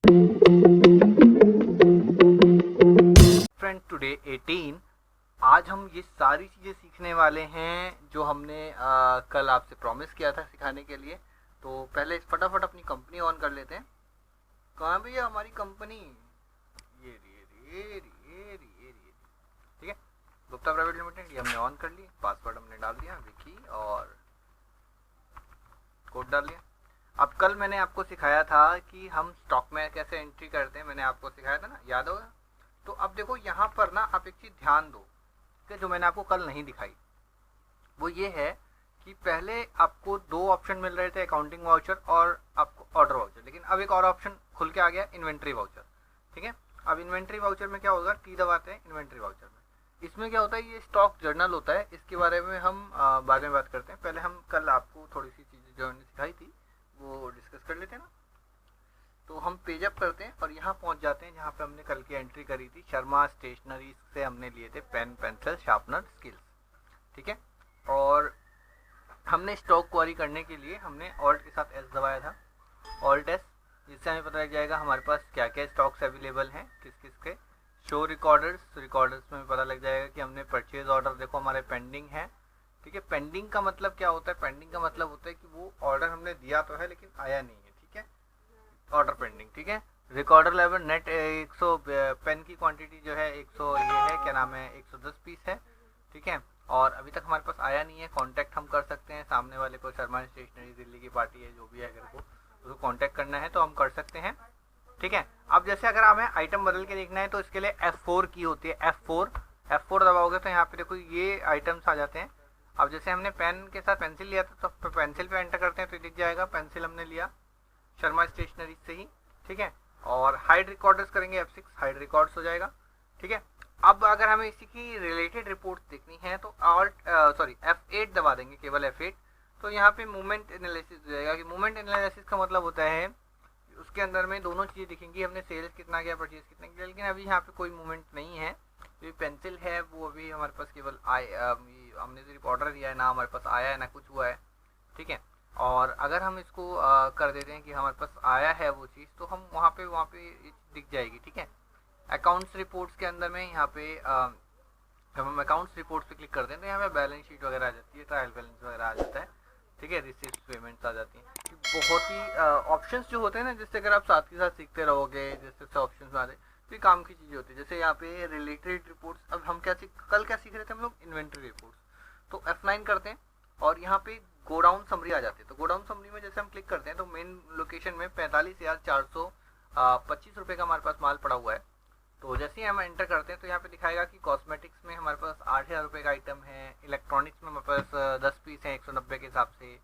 Friend today 18 आज हम ये सारी चीज़ें सीखने वाले हैं जो हमने कल आपसे प्रॉमिस किया था सिखाने के लिए। तो पहले फटाफट अपनी कंपनी ऑन कर लेते हैं। कहाँ भैया हमारी कंपनी? ये ठीक है, गुप्ता प्राइवेट लिमिटेड, ये हमने ऑन कर ली। पासवर्ड हमने डाल दिया विकी और कोड डाल लिया। अब कल मैंने आपको सिखाया था कि हम स्टॉक में कैसे एंट्री करते हैं, मैंने आपको सिखाया था ना, याद होगा? तो अब देखो यहाँ पर ना आप एक चीज़ ध्यान दो कि जो मैंने आपको कल नहीं दिखाई, वो ये है कि पहले आपको दो ऑप्शन मिल रहे थे, अकाउंटिंग वाउचर और आपको ऑर्डर वाउचर, लेकिन अब एक और ऑप्शन खुल के आ गया, इन्वेंट्री वाउचर। ठीक है, अब इन्वेंट्री वाउचर में क्या होगा, टी दबाते हैं इन्वेंट्री वाउचर में। इसमें क्या होता है, ये स्टॉक जर्नल होता है, इसके बारे में हम बाद में बात करते हैं। पहले हम कल आपको थोड़ी सी चीज़ें जो हमने सिखाई थी वो डिस्कस कर लेते हैं ना। तो हम पेज अप करते हैं और यहाँ पहुँच जाते हैं जहाँ पे हमने कल की एंट्री करी थी, शर्मा स्टेशनरी से हमने लिए थे पेन, पेंसिल, शार्पनर, स्केल्स। ठीक है, और हमने स्टॉक क्वेरी करने के लिए हमने ऑल्ट के साथ एस दबाया था, ऑल्ट एस, जिससे हमें पता लग जाएगा हमारे पास क्या क्या स्टॉक्स अवेलेबल हैं, किस किस के। शो रिकॉर्डर्स में पता लग जाएगा कि हमने परचेज ऑर्डर देखो हमारे पेंडिंग है। ठीक है, पेंडिंग का मतलब क्या होता है? पेंडिंग का मतलब होता है कि वो ऑर्डर हमने दिया तो है लेकिन आया नहीं है। ठीक है, ऑर्डर पेंडिंग। ठीक है, रिकॉर्डर लेवल नेट 100 पेन की क्वांटिटी जो है 100, ये है क्या नाम है, 110 पीस है। ठीक है, और अभी तक हमारे पास आया नहीं है। कांटेक्ट हम कर सकते हैं सामने वाले को, शर्मा स्टेशनरी दिल्ली की पार्टी है जो भी है, अगर को उसको कांटेक्ट करना है तो हम कर सकते हैं। ठीक है, अब जैसे अगर हमें आइटम बदल के देखना है तो इसके लिए F4 की होती है, F4 दबाओगे तो यहाँ पे देखो ये आइटम्स आ जाते हैं। अब जैसे हमने पेन के साथ पेंसिल लिया था तो पेंसिल पे एंटर करते हैं तो दिख जाएगा पेंसिल हमने लिया शर्मा स्टेशनरी से ही। ठीक है, और हाइड रिकॉर्डर्स करेंगे F6, हाइड रिकॉर्ड्स हो जाएगा। ठीक है, अब अगर हमें इसी की रिलेटेड रिपोर्ट देखनी है तो F8 दबा देंगे, केवल F8। तो यहाँ पे मूवमेंट एनालिसिस हो जाएगा। कि मूवमेंट एनालिसिस का मतलब होता है उसके अंदर में दोनों चीज़ें दिखेंगी, हमने सेल्स कितना किया, परचेज कितना किया, लेकिन अभी यहाँ पे कोई मूवमेंट नहीं है। जो पेंसिल है वो अभी हमारे पास केवल हमने सिर्फ ऑर्डर दिया है ना, हमारे पास आया है ना कुछ हुआ है। ठीक है, और अगर हम इसको कर देते हैं कि हमारे पास आया है वो चीज़, तो हम वहाँ पे दिख जाएगी। ठीक है, अकाउंट्स रिपोर्ट्स के अंदर में यहाँ पे जब हम अकाउंट्स रिपोर्ट्स पे क्लिक करते हैं तो यहाँ पे बैलेंस शीट वगैरह आ जाती है, ट्रायल बैलेंस वगैरह आ जाता है। ठीक है, रिसीव्स पेमेंट्स आ जाती हैं। बहुत ही ऑप्शंस जो होते हैं ना, जिससे अगर आप साथ के साथ सीखते रहोगे, जैसे से ऑप्शंस में आ जाए तो ये काम की चीज़ें होती है। जैसे यहाँ पे रिलेटेड रिपोर्ट्स, अब हम कल क्या सीख रहे थे हम लोग, इन्वेंट्री रिपोर्ट्स। तो F9 करते हैं और यहाँ पे गोडाउन समरी आ जाती है। तो गोडाउन समरी में जैसे हम क्लिक करते हैं तो मेन लोकेशन में 45,425 रुपये का हमारे पास माल पड़ा हुआ है। तो जैसे ही हम एंटर करते हैं तो यहाँ पे दिखाएगा कि कॉस्मेटिक्स में हमारे पास 8,000 रुपये का आइटम है, इलेक्ट्रॉनिक्स में हमारे पास 10 पीस हैं 190 के हिसाब से।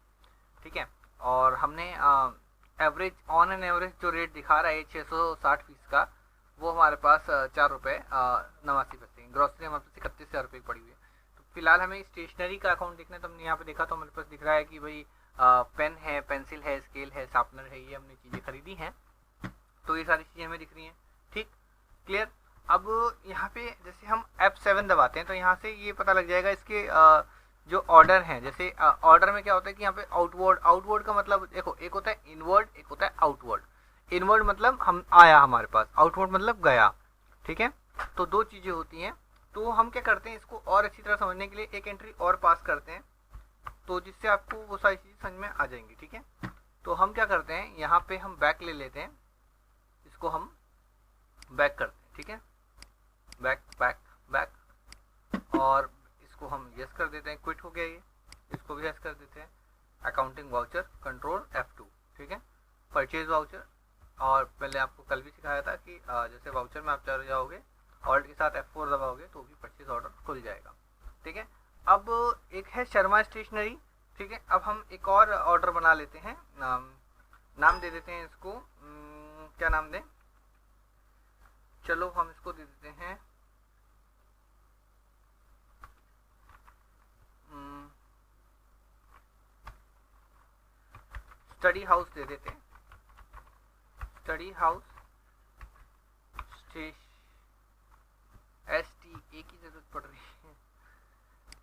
ठीक है, और हमने एवरेज ऑन एन एवरेज जो रेट दिखा रहा है 660 पीस का, वो हमारे पास 4 रुपये 89 पैसे। ग्रॉसरी हमारे पास 31,000 रुपये की पड़ी हुई है। तो फिलहाल हमें स्टेशनरी का अकाउंट देखना है, तो हमने यहाँ पे देखा तो हमारे पास दिख रहा है कि भाई पेन है, पेंसिल है, स्केल है, शार्पनर है, ये हमने चीज़ें खरीदी हैं। तो ये सारी चीज़ें हमें दिख रही हैं। ठीक, क्लियर। अब यहाँ पे जैसे हम F7 दबाते हैं तो यहाँ से ये पता लग जाएगा इसके जो ऑर्डर हैं। जैसे ऑर्डर में क्या होता है कि यहाँ पे आउटवर्ड का मतलब देखो, एक होता है इनवर्ड, एक होता है आउटवर्ड। इनवर्ड मतलब हम आया हमारे पास, आउटवर्ड मतलब गया। ठीक है, तो दो चीज़ें होती हैं। तो हम क्या करते हैं, इसको और अच्छी तरह समझने के लिए एक एंट्री और पास करते हैं, तो जिससे आपको वो सारी चीज़ें समझ में आ जाएंगी। ठीक है, तो हम क्या करते हैं, यहाँ पे हम बैक ले लेते हैं, इसको हम बैक करते हैं। ठीक है, बैक बैक बैक, और इसको हम यस कर देते हैं, क्विट हो गया ये, इसको भी यस कर देते हैं। Accounting voucher control F2। ठीक है, परचेज वाउचर, और पहले आपको कल भी सिखाया था कि जैसे वाउचर में आप चले जाओगे, ऑल्ट के साथ F4 दबाओगे तो भी परचेज ऑर्डर खुल जाएगा। ठीक है, अब एक है शर्मा स्टेशनरी। ठीक है, अब हम एक और ऑर्डर बना लेते हैं, नाम दे देते हैं इसको, क्या नाम दें, चलो हम इसको दे देते हैं स्टडी हाउस दे देते हैं, स्टडी हाउस STA की जरूरत पड़ रही है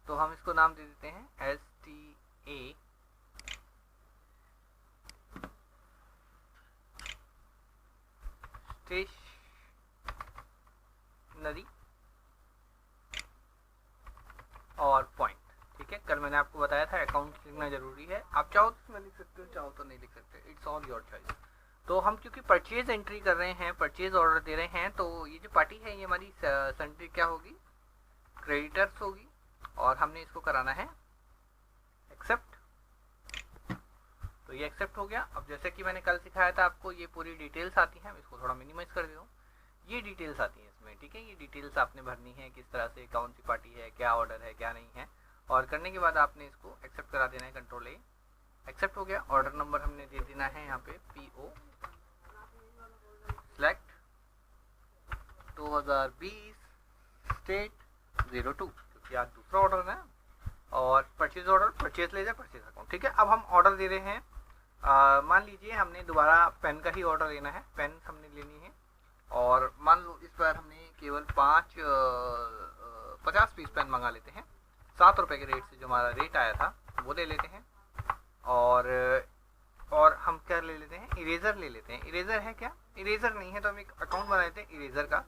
तो हम इसको नाम दे देते हैं STA स्टेशनरी और पॉइंट। ठीक है, कल मैंने आपको बताया था अकाउंट लिखना जरूरी है, आप चाहो तो इसमें लिख सकते हो, चाहो तो नहीं लिख सकते, इट्स ऑल योर चॉइस। तो हम क्योंकि परचेज एंट्री कर रहे हैं, परचेज ऑर्डर दे रहे हैं, तो ये जो पार्टी है ये हमारी सेंट्री क्या होगी, क्रेडिटर्स होगी, और हमने इसको कराना है एक्सेप्ट। तो ये एक्सेप्ट हो गया। अब जैसे कि मैंने कल सिखाया था आपको, ये पूरी डिटेल्स आती हैं, इसको थोड़ा मिनिमाइज कर देता हूँ, ये डिटेल्स आती हैं इसमें। ठीक है, ये डिटेल्स आपने भरनी है, किस तरह से कौन सी पार्टी है, क्या ऑर्डर है, क्या नहीं है, और करने के बाद आपने इसको एक्सेप्ट करा देना है, कंट्रोल ए, एक्सेप्ट हो गया। ऑर्डर नंबर हमने दे देना है यहाँ पे PO सेलेक्ट 2020 स्टेट 02, क्योंकि आज दूसरा ऑर्डर है, और purchase order, purchase laser, purchase account. ठीक है, अब हम ऑर्डर दे रहे हैं, मान लीजिए हमने दोबारा पेन का ही ऑर्डर लेना है, पेन हमने लेनी है, और मान लो इस बार हमने केवल 50 पीस पेन मंगा लेते हैं, 7 रुपये के रेट से जो हमारा रेट आया था वो ले लेते हैं, और हम क्या ले लेते हैं, इरेजर ले लेते हैं। इरेजर है क्या, इरेजर नहीं है तो हम एक अकाउंट बना लेते हैं इरेजर का,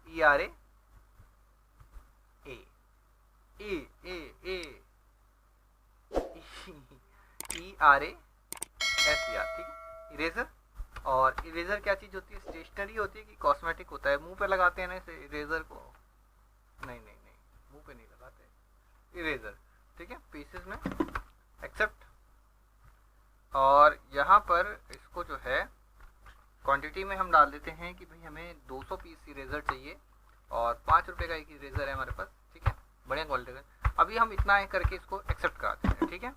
ERA ERA SER। ठीक है, इरेजर। और इरेजर क्या चीज होती है, स्टेशनरी होती है कि कॉस्मेटिक होता है, मुंह पे लगाते हैं ना इसे इरेजर को, नहीं नहीं नहीं, मुंह पे नहीं लगाते, इरेजर। ठीक है, पीसेस में एक्सेप्ट, और यहाँ पर इसको जो है क्वांटिटी में हम डाल देते हैं कि भाई हमें 200 पीस इरेजर चाहिए, और 5 रुपये का एक इरेजर है हमारे पास। ठीक है, बढ़िया क्वालिटी का। अभी हम इतना करके इसको एक्सेप्ट कराते हैं। ठीक है,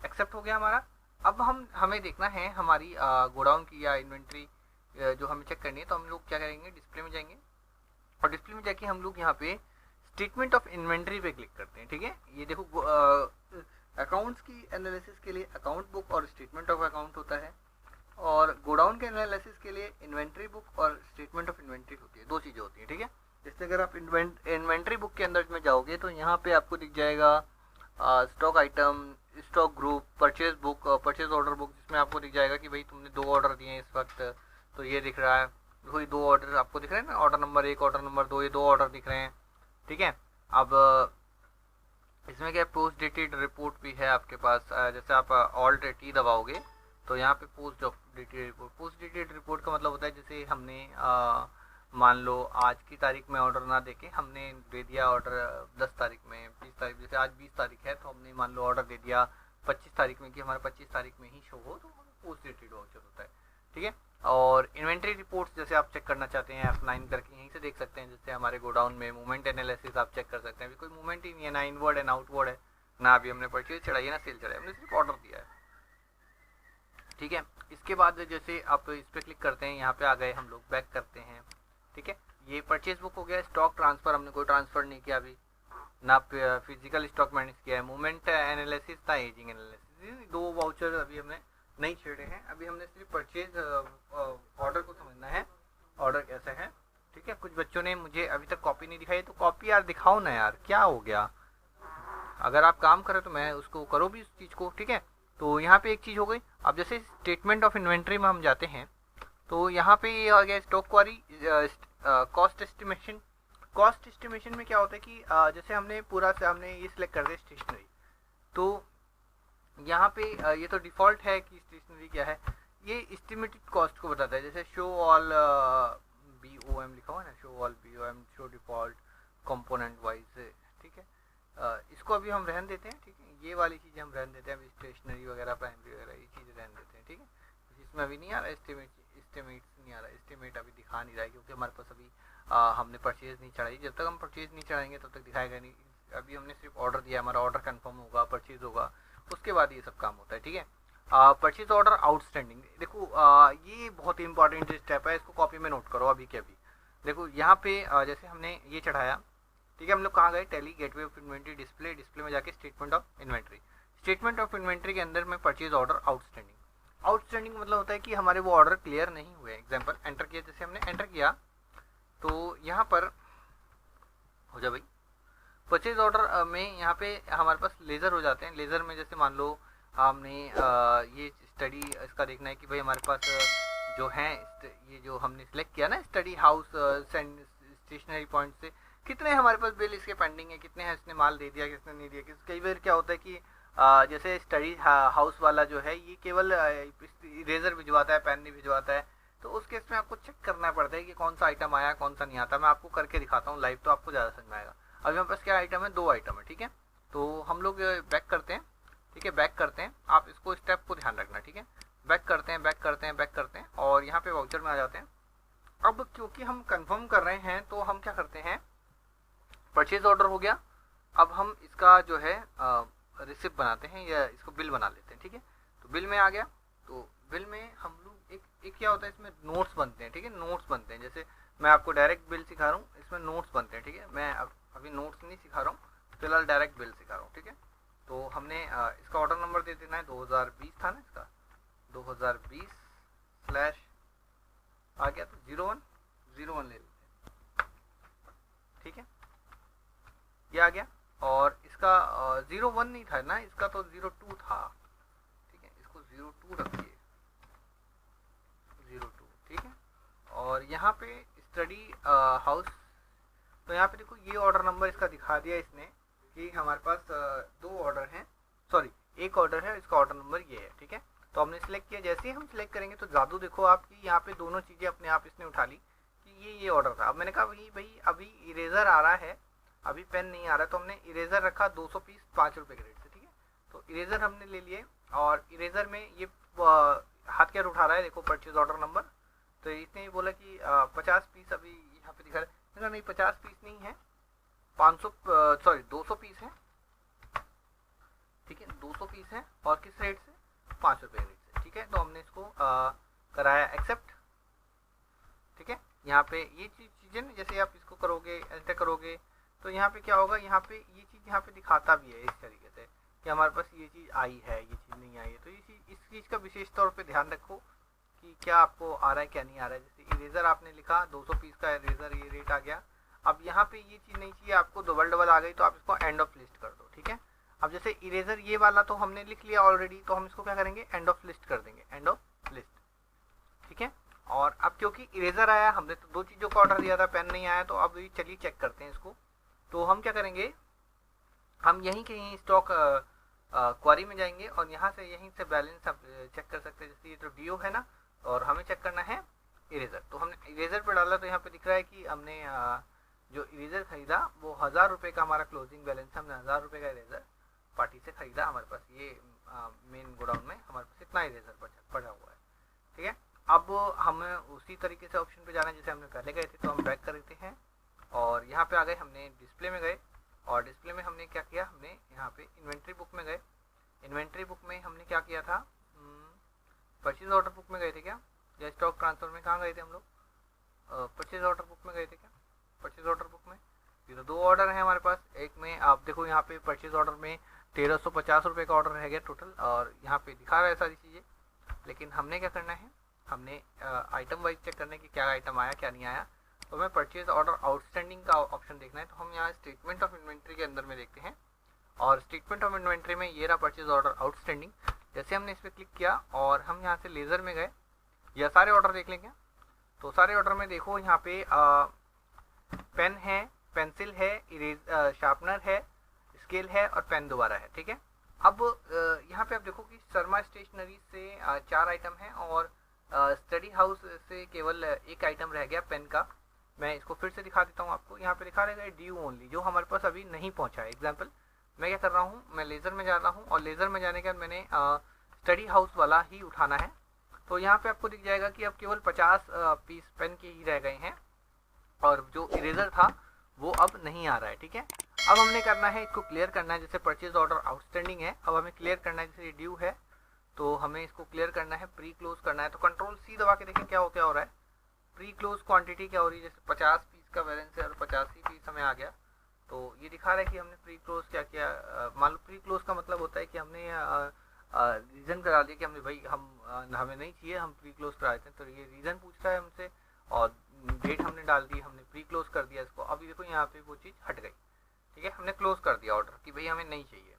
एक्सेप्ट हो गया हमारा। अब हमें देखना है हमारी गोडाउन की या इन्वेंट्री जो हमें चेक करनी है, तो हम लोग क्या करेंगे, डिस्प्ले में जाएंगे, और डिस्प्ले में जाके हम लोग यहाँ पे स्टेटमेंट ऑफ इन्वेंट्री पे क्लिक करते हैं। ठीक है, ये देखो अकाउंट्स की एनालिसिस के लिए अकाउंट बुक और स्टेटमेंट ऑफ अकाउंट होता है, और गोडाउन के एनालिसिस के लिए इन्वेंट्री बुक और स्टेटमेंट ऑफ इन्वेंट्री होती है, दो चीज़ें होती हैं। ठीक है, जैसे अगर आप इन्वेंट्री बुक के अंदर में जाओगे तो यहाँ पे आपको दिख जाएगा stock item, stock group, purchase book, purchase order book, जिसमें आपको दिख जाएगा कि भाई तुमने 2 ऑर्डर दिए हैं इस वक्त, तो ये दिख रहा है, कोई 2 ऑर्डर आपको दिख रहे हैं ना, ऑर्डर नंबर 1, ऑर्डर नंबर 2, ये 2 ऑर्डर दिख रहे हैं। ठीक है, अब इसमें क्या पोस्ट डेटेड रिपोर्ट भी है आपके पास, जैसे आप ऑल्ट T दबाओगे तो यहाँ पे post dated report, post dated report का मतलब होता है जैसे हमने मान लो आज की तारीख में ऑर्डर ना देके हमने दे दिया ऑर्डर 10 तारीख में, 20 तारीख, जैसे आज 20 तारीख है तो हमने मान लो ऑर्डर दे दिया 25 तारीख में कि हमारा 25 तारीख में ही शो हो, तो पोस्ट डेटेड वाउचर होता है। ठीक है, और इन्वेंट्री रिपोर्ट्स जैसे आप चेक करना चाहते हैं F9 करके यहीं से देख सकते हैं, जैसे हमारे गोडाउन में मूवमेंट एनालिसिस आप चेक कर सकते हैं। अभी कोई मूवमेंट ही नहीं है, ना इनवर्ड है ना आउटवर्ड है, ना अभी हमने परचेज चढ़ाई है ना सेल चढ़ाई, हमने सिर्फ ऑर्डर दिया है। ठीक है, इसके बाद जैसे आप इस पर क्लिक करते हैं, यहाँ पे आ गए, हम लोग बैक करते हैं। ठीक है, ये परचेज बुक हो गया। स्टॉक ट्रांसफर हमने कोई ट्रांसफर नहीं किया अभी, ना फिजिकल स्टॉक मैनेज किया है, मूवमेंट एनालिसिस ना एजिंग एनालिसिस, 2 वाउचर अभी हमने नहीं छेड़े हैं। अभी हमने सिर्फ परचेज ऑर्डर को समझना है, ऑर्डर कैसे है। ठीक है, कुछ बच्चों ने मुझे अभी तक कॉपी नहीं दिखाई, तो कॉपी यार दिखाओ ना यार, क्या हो गया, अगर आप काम करें तो मैं उसको करो भी उस चीज़ को। ठीक है, तो यहाँ पे एक चीज़ हो गई। अब जैसे स्टेटमेंट ऑफ इन्वेंट्री में हम जाते हैं तो यहाँ पे ये आ गया स्टॉक क्वारी, कॉस्ट एस्टिमेशन। कॉस्ट एस्टिमेशन में क्या होता है कि जैसे हमने पूरा से हमने ये सिलेक्ट कर दिया स्टेशनरी, तो यहाँ पे ये तो डिफ़ॉल्ट है कि स्टेशनरी क्या है, ये एस्टिमेटेड कॉस्ट को बताता है। जैसे शो ऑल BOM लिखा हुआ है ना, show all BOM, show default component wise. ठीक है, इसको अभी हम रहन देते हैं। ठीक है, ये वाली चीज़ें हम रहन देते हैं, अभी स्टेशनरी वगैरह, प्राइमरी वगैरह ये चीज़ें रहन देते हैं। ठीक है, इसमें अभी नहीं आ रहा एस्टिमेट नहीं आ रहा, एस्टिमेट अभी दिखा नहीं रहा है, क्योंकि हमारे पास अभी हमने परचेज नहीं चढ़ाई। जब तक हम परचेज नहीं चढ़ाएंगे तब तक दिखाएगा नहीं। अभी हमने सिर्फ ऑर्डर दिया, हमारा ऑर्डर कंफर्म होगा, परचेज होगा, उसके बाद ये सब काम होता है। ठीक है, परचेज ऑर्डर आउटस्टैंडिंग, देखो ये बहुत इंपॉर्टेंट स्टेप है, इसको कॉपी में नोट करो अभी के अभी। देखो यहाँ पे जैसे हमने ये चढ़ाया, ठीक है, हम लोग कहाँ गए, tally gateway of inventory, display, display में जाके statement of inventory, statement of inventory के अंदर में परचेज ऑर्डर आउटस्टैंडिंग। आउटस्टैंडिंग मतलब होता है कि हमारे वो ऑर्डर क्लियर नहीं हुए। एग्जांपल एंटर किया, जैसे हमने एंटर किया तो यहाँ पर हो जाए भाई परचेज ऑर्डर में, यहाँ पे हमारे पास लेज़र हो जाते हैं। लेज़र में जैसे मान लो हमने ये स्टडी इसका देखना है कि भाई हमारे पास जो हैं ये जो हमने सिलेक्ट किया ना स्टडी हाउस स्टेशनरी पॉइंट से, कितने हमारे पास बिल इसके पेंडिंग है, कितने हैं इसने माल दे दिया, किसने नहीं दिया। कई बार क्या होता है कि जैसे स्टडी हाउस वाला जो है ये केवल इरेजर भिजवाता है, पेन नहीं भिजवाता है, तो उस केस में आपको चेक करना पड़ता है कि कौन सा आइटम आया कौन सा नहीं आता। मैं आपको करके दिखाता हूँ लाइव, तो आपको ज़्यादा समझ में आएगा। अभी हमारे पास क्या आइटम है, 2 आइटम है, ठीक है। तो हम लोग बैक करते हैं, ठीक है, बैक करते हैं। आप इसको स्टेप को ध्यान रखना, ठीक है। बैक करते हैं, बैक करते हैं, बैक करते हैं और यहाँ पे वाउचर में आ जाते हैं। अब क्योंकि हम कंफर्म कर रहे हैं तो हम क्या करते हैं, परचेज ऑर्डर हो गया, अब हम इसका जो है रिसिप्ट बनाते हैं या इसको बिल बना लेते हैं, ठीक है। तो बिल में आ गया, तो बिल में हम लोग एक क्या होता है इसमें नोट्स बनते हैं, ठीक है, नोट्स बनते हैं। जैसे मैं आपको डायरेक्ट बिल सिखा रहा हूँ, इसमें नोट्स बनते हैं, ठीक है। मैं अभी नोट्स नहीं सिखा रहा हूँ, फिलहाल डायरेक्ट बिल सिखा रहा हूँ, ठीक है। तो हमने इसका ऑर्डर नंबर दे देना है 2020 था ना, इसका 2020 / आ गया तो 01 ले लेते हैं, ठीक है, ये आ गया। और इसका 01 नहीं था ना, इसका तो 02 था, ठीक है, इसको 02 रखिए, 02, ठीक है। और यहाँ पे स्टडी हाउस, तो यहाँ पे देखो ये ऑर्डर नंबर इसका दिखा दिया इसने कि हमारे पास 2 ऑर्डर हैं, सॉरी 1 ऑर्डर है, इसका ऑर्डर नंबर ये है, ठीक है। तो हमने सिलेक्ट किया, जैसे ही हम सिलेक्ट करेंगे तो जादू देखो आपकी यहाँ पे दोनों चीज़ें अपने आप इसने उठा ली कि ये ऑर्डर था। अब मैंने कहा भाई अभी इरेजर आ रहा है, अभी पेन नहीं आ रहा, तो हमने इरेजर रखा 200 पीस 5 रुपये के रेट से, ठीक है। तो इरेजर हमने ले लिए और इरेजर में ये हाथ क्या उठा रहा है, देखो परचेज ऑर्डर नंबर। तो इसने बोला कि 50 पीस अभी यहाँ पे दिखा रहा है, नहीं 50 पीस नहीं है, 200 पीस है, ठीक है, 200 पीस है और किस रेट से, 5 रुपये रेट से, ठीक है। तो हमने इसको कराया एक्सेप्ट, ठीक है। यहाँ पे ये चीज़ें ना, जैसे आप इसको करोगे एंटर करोगे तो यहाँ पे क्या होगा, यहाँ पे ये चीज़ यहाँ पे दिखाता भी है इस तरीके से कि हमारे पास ये चीज़ आई है, ये चीज़ नहीं आई है। तो इस चीज़ का विशेष तौर पे ध्यान रखो कि क्या आपको आ रहा है क्या नहीं आ रहा है। जैसे इरेजर आपने लिखा 200 पीस का इरेजर, ये रेट आ गया। अब यहाँ पे ये चीज़ नहीं चाहिए आपको, डबल आ गई, तो आप इसको एंड ऑफ लिस्ट कर दो, ठीक है। अब जैसे इरेजर ये वाला तो हमने लिख लिया ऑलरेडी, तो हम इसको क्या करेंगे, एंड ऑफ लिस्ट कर देंगे, एंड ऑफ लिस्ट, ठीक है। और अब क्योंकि इरेजर आया, हमने तो 2 चीज़ों का ऑर्डर दिया था, पेन नहीं आया, तो अब चलिए चेक करते हैं इसको। तो हम क्या करेंगे, हम यहीं कहीं स्टॉक क्वारी में जाएंगे और यहाँ से यहीं से बैलेंस आप चेक कर सकते हैं। जैसे ये तो डीओ है ना, और हमें चेक करना है इरेजर, तो हमने इरेजर पर डाला, तो यहाँ पे दिख रहा है कि हमने जो इरेजर खरीदा वो 1000 रुपये का हमारा क्लोजिंग बैलेंस है। हमने 1000 रुपये का इरेजर पार्टी से खरीदा, हमारे पास ये मेन गोडाउन में हमारे पास इतना इरेजर पड़ा हुआ है, ठीक है। अब हमें उसी तरीके से ऑप्शन पे जाना है जैसे हमने पहले गए थे, तो हम बैक करते हैं और यहाँ पे आ गए, हमने डिस्प्ले में गए और डिस्प्ले में हमने क्या किया, हमने यहाँ पे इन्वेंट्री बुक में गए। इन्वेंट्री बुक में हमने क्या किया था, परचेज ऑर्डर बुक में गए थे क्या, या स्टॉक ट्रांसफर में कहाँ गए थे हम लोग, परचेज ऑर्डर बुक में गए थे क्या, परचेज ऑर्डर बुक में। ये तो 2 ऑर्डर हैं हमारे पास, एक में आप देखो यहाँ पे परचेज ऑर्डर में 1350 रुपये का ऑर्डर रह गया टोटल, और यहाँ पे दिखा रहा है सारी चीज़ें। लेकिन हमने क्या करना है, हमने आइटम वाइज चेक करना है कि क्या आइटम आया क्या नहीं आया। तो हमें परचेज ऑर्डर आउटस्टैंडिंग का ऑप्शन देखना है, तो हम यहाँ स्टेटमेंट ऑफ इन्वेंट्री के अंदर में देखते हैं और स्टेटमेंट ऑफ इन्वेंट्री में ये रहा परचेज ऑर्डर आउटस्टैंडिंग। जैसे हमने इस पर क्लिक किया और हम यहाँ से लेज़र में गए, या सारे ऑर्डर देख लेंगे। तो सारे ऑर्डर में देखो यहाँ पे पेन है, पेंसिल है, शार्पनर है, स्केल है और पेन दोबारा है, ठीक है। अब यहाँ पे आप देखो कि शर्मा स्टेशनरी से 4 आइटम हैं और स्टडी हाउस से केवल 1 आइटम रह गया पेन का। मैं इसको फिर से दिखा देता हूँ आपको, यहाँ पे लिखा रहेगा ड्यू ओनली, जो हमारे पास अभी नहीं पहुँचा है। एग्जाम्पल मैं क्या कर रहा हूँ, मैं लेज़र में जा रहा हूँ और लेज़र में जाने के बाद मैंने स्टडी हाउस वाला ही उठाना है। तो यहाँ पे आपको दिख जाएगा कि अब केवल 50 पीस पेन के ही रह गए हैं और जो इरेजर था वो अब नहीं आ रहा है, ठीक है। अब हमने करना है, इसको क्लियर करना है। जैसे परचेज ऑर्डर आउटस्टैंडिंग है, अब हमें क्लियर करना है। जैसे ड्यू है तो हमें इसको क्लियर करना है, प्री क्लोज करना है। तो कंट्रोल सी दबा के देखें क्या हो रहा है, प्री क्लोज क्वांटिटी क्या हो रही है। जैसे 50 पीस का बैलेंस है और 50 ही पीस हमें आ गया, तो ये दिखा रहा है कि हमने प्री क्लोज क्या किया। मान लो प्री क्लोज का मतलब होता है कि हमने रीज़न करा दिया कि हमने भाई हमें नहीं चाहिए, हम प्री क्लोज करा देते हैं। तो ये रीज़न पूछ रहा है हमसे और डेट हमने डाल दी, हमने प्री क्लोज कर दिया इसको। अभी देखो यहाँ पे वो चीज़ हट गई, ठीक है, हमने क्लोज कर दिया ऑर्डर कि भाई हमें नहीं चाहिए,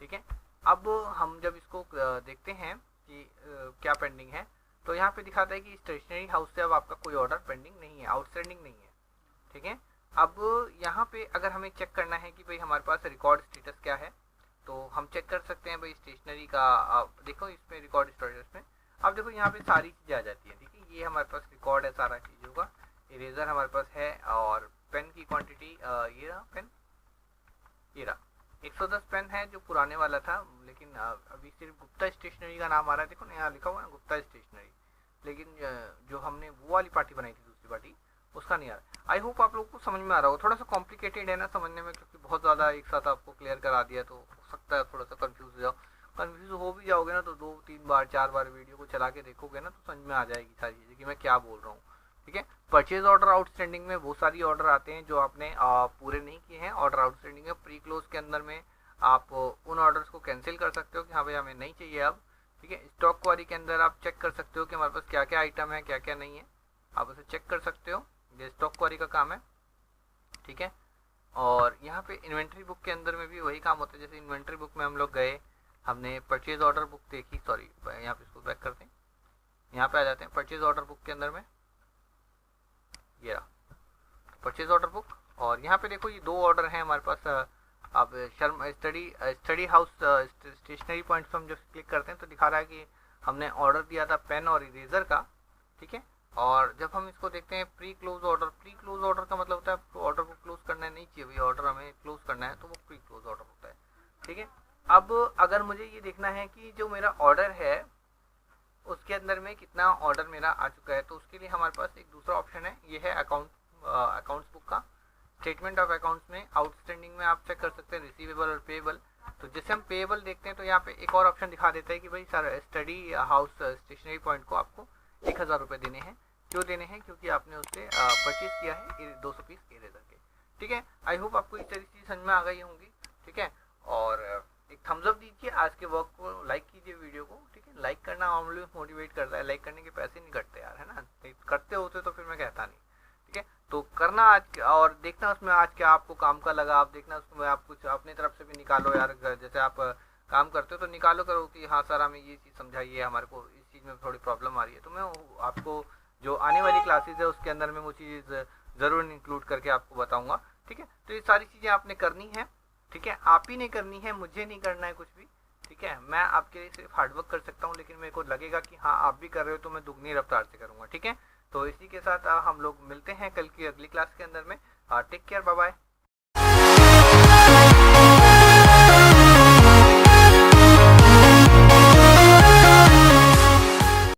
ठीक है। अब हम जब इसको देखते हैं कि क्या पेंडिंग है, तो यहाँ पे दिखाता है कि स्टेशनरी हाउस से अब आपका कोई ऑर्डर पेंडिंग नहीं है, आउटस्टैंडिंग नहीं है। ठीक है, अब यहाँ पे अगर हमें चेक करना है कि भाई हमारे पास रिकॉर्ड स्टेटस क्या है, तो हम चेक कर सकते हैं भाई स्टेशनरी का। देखो इसमें रिकॉर्ड स्टेटस में अब देखो यहाँ पे सारी चीज़ें आ जाती है। ठीक है, ये हमारे पास रिकॉर्ड है सारा चीज़ों का। इरेजर हमारे पास है और पेन की क्वांटिटी ये रहा पेन, ये रहा 110 पेन है जो पुराने वाला था, लेकिन अभी सिर्फ गुप्ता स्टेशनरी का नाम आ रहा है। देखो ना यहाँ लिखा हुआ है गुप्ता स्टेशनरी, लेकिन जो हमने वो वाली पार्टी बनाई थी दूसरी पार्टी उसका नहीं आ रहा। आई होप आप लोगों को समझ में आ रहा हो। थोड़ा सा कॉम्प्लिकेटेड है ना समझने में, क्योंकि बहुत ज़्यादा एक साथ आपको क्लियर करा दिया तो हो सकता है थोड़ा सा कंफ्यूज हो जाओ। कंफ्यूज हो भी जाओगे ना तो 2-3 बार 4 बार वीडियो को चला के देखोगे ना तो समझ में आ जाएगी सारी चीज़ें कि मैं क्या बोल रहा हूँ। ठीक है, परचेज ऑर्डर आउटस्टैंडिंग में वो सारी ऑर्डर आते हैं जो आपने पूरे नहीं किए हैं। ऑर्डर आउटस्टैंडिंग में प्री क्लोज के अंदर में आप उन ऑर्डर्स को कैंसिल कर सकते हो कि हाँ भाई हमें नहीं चाहिए अब। ठीक है, स्टॉक क्वारी के अंदर आप चेक कर सकते हो कि हमारे पास क्या क्या आइटम है क्या क्या नहीं है, आप उसे चेक कर सकते हो। ये स्टॉक क्वारी का काम है। ठीक है, और यहाँ पे इन्वेंट्री बुक के अंदर में भी वही काम होता है। जैसे इन्वेंट्री बुक में हम लोग गए, हमने परचेज ऑर्डर बुक देखी, सॉरी यहाँ पे इसको बैक करते हैं, यहाँ पे आ जाते हैं परचेज ऑर्डर बुक के अंदर में, ये रहा परचेज ऑर्डर बुक। और यहाँ पे देखो ये 2 ऑर्डर हैं हमारे पास। अब Sharma study house stationary point पर हम जब क्लिक करते हैं तो दिखा रहा है कि हमने ऑर्डर दिया था पेन और इरेजर का। ठीक है, और जब हम इसको देखते हैं pre close order, pre close order का मतलब होता है ऑर्डर को क्लोज करना नहीं चाहिए भाई, ऑर्डर हमें क्लोज करना है तो वो प्री क्लोज ऑर्डर होता है। ठीक है, अब अगर मुझे ये देखना है कि जो मेरा ऑर्डर है उसके अंदर में कितना ऑर्डर मेरा आ चुका है, तो उसके लिए हमारे पास एक दूसरा ऑप्शन है, ये है अकाउंट्स बुक का। स्टेटमेंट ऑफ अकाउंट्स में आउटस्टैंडिंग में आप चेक कर सकते हैं रिसीवेबल और पेएबल। तो जैसे हम पेएबल देखते हैं तो यहाँ पे एक और ऑप्शन दिखा देता है कि भाई sir study house stationary point को आपको 1000 रुपये देने हैं। क्यों देने हैं? क्योंकि आपने उससे परचेज किया है 200 पीस इरेजर के। ठीक है, आई होप आपको इस तरह की समझ में आ गई होंगी। ठीक है, और एक थम्स अप दीजिए, आज के वर्क को लाइक कीजिए वीडियो को। ठीक है, लाइक करना नॉर्मली मोटिवेट करता है, लाइक करने के पैसे नहीं कटते यार, है ना। करते होते तो फिर मैं कहता नहीं। ठीक है, तो करना आज और देखना उसमें आज क्या आपको काम का लगा। आप देखना उसमें आप कुछ अपनी तरफ से भी निकालो यार, जैसे आप काम करते हो तो निकालो करो कि हाँ सर हमें ये चीज़ समझाइए, हमारे को इस चीज़ में थोड़ी प्रॉब्लम आ रही है। तो मैं आपको जो आने वाली क्लासेज है उसके अंदर में वो चीज़ ज़रूर इंक्लूड करके आपको बताऊँगा। ठीक है, तो ये सारी चीज़ें आपने करनी है। ठीक है, आप ही नहीं करनी है, मुझे नहीं करना है कुछ भी। ठीक है, मैं आपके लिए सिर्फ हार्डवर्क कर सकता हूँ, लेकिन मेरे को लगेगा कि हाँ आप भी कर रहे हो तो मैं दुगनी रफ्तार से करूँगा। ठीक है, तो इसी के साथ हम लोग मिलते हैं कल की अगली क्लास के अंदर में। Take care, bye bye.